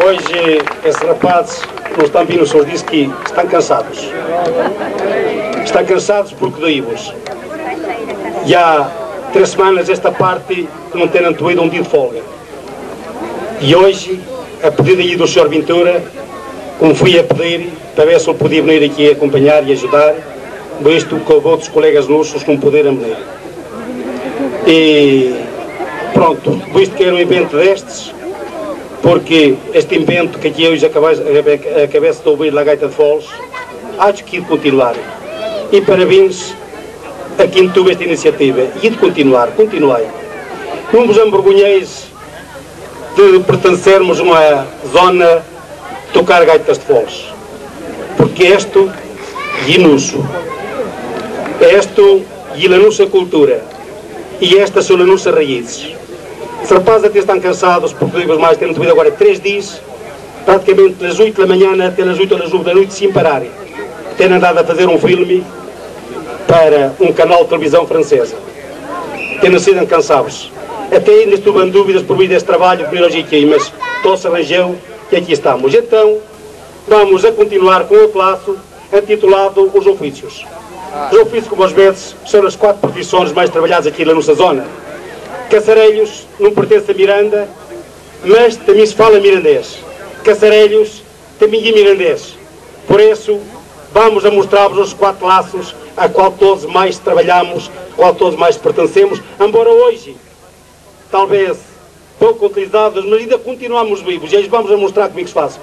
Hoje, esses rapazes não estão vindo, o senhor disse que estão cansados. Estão cansados porque doí-vos. E há 3 semanas esta parte não terem tido um dia de folga. E hoje, a pedido aí do Sr. Ventura, como fui a pedir, para ver se ele podia venir aqui acompanhar e ajudar, visto que houve outros colegas nossos que não puderam venir. E pronto, visto que era um evento destes, porque este evento que aqui hoje acabei de ouvir na Gaita de Foles, acho que ia de continuar. E parabéns a quem teve esta iniciativa. E de continuar, continuai. Não vos envergonheis de pertencermos a uma zona de tocar gaitas de Foles. Porque isto é nosso. Isto é a nossa cultura. E estas são as nossas raízes. Os rapazes até estão cansados, porque digo mais, têm tido agora 3 dias, praticamente das 8 da manhã até as 8 ou das 9 da noite, sem parar. Têm andado a fazer um filme para um canal de televisão francesa. Têm sido cansados. Até ainda estive em dúvidas por vir deste trabalho, de vir hoje aqui, mas todo se arranjou e aqui estamos. Então, vamos a continuar com o classe intitulado Os Ofícios. Os ofícios, como os vedes, são as 4 profissões mais trabalhadas aqui na nossa zona. Caçarelhos não pertence a Miranda, mas também se fala mirandês. Caçarelhos também é mirandês. Por isso, vamos a mostrar-vos os 4 laços a qual todos mais trabalhamos, a qual todos mais pertencemos, embora hoje, talvez pouco utilizados, mas ainda continuamos vivos. E aí vamos a mostrar como é que se faz.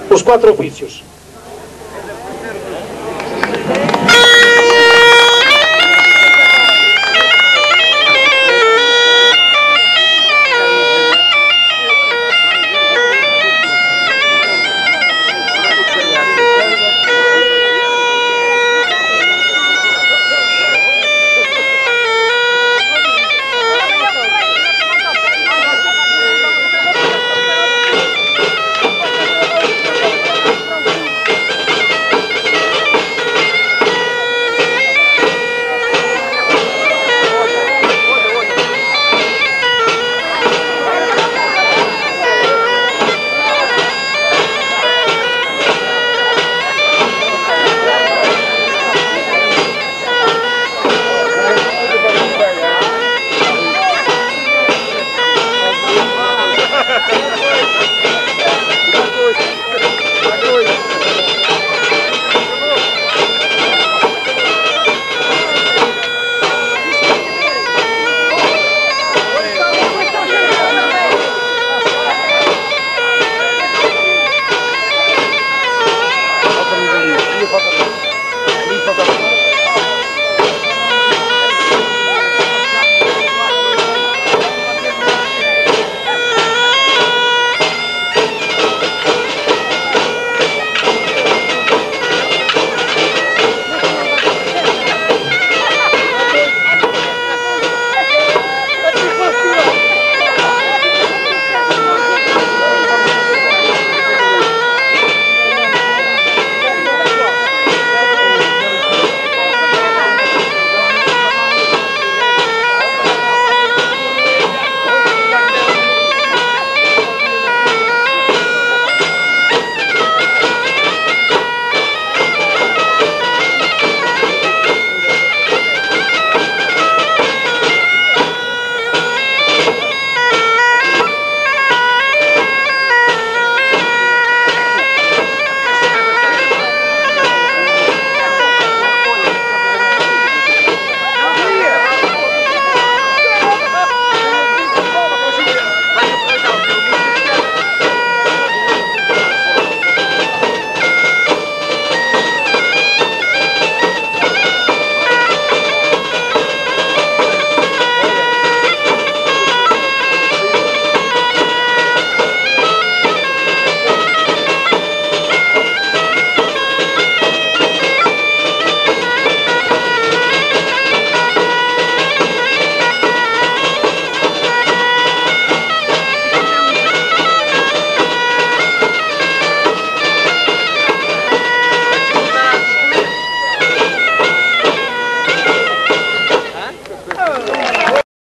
Os 4 ofícios.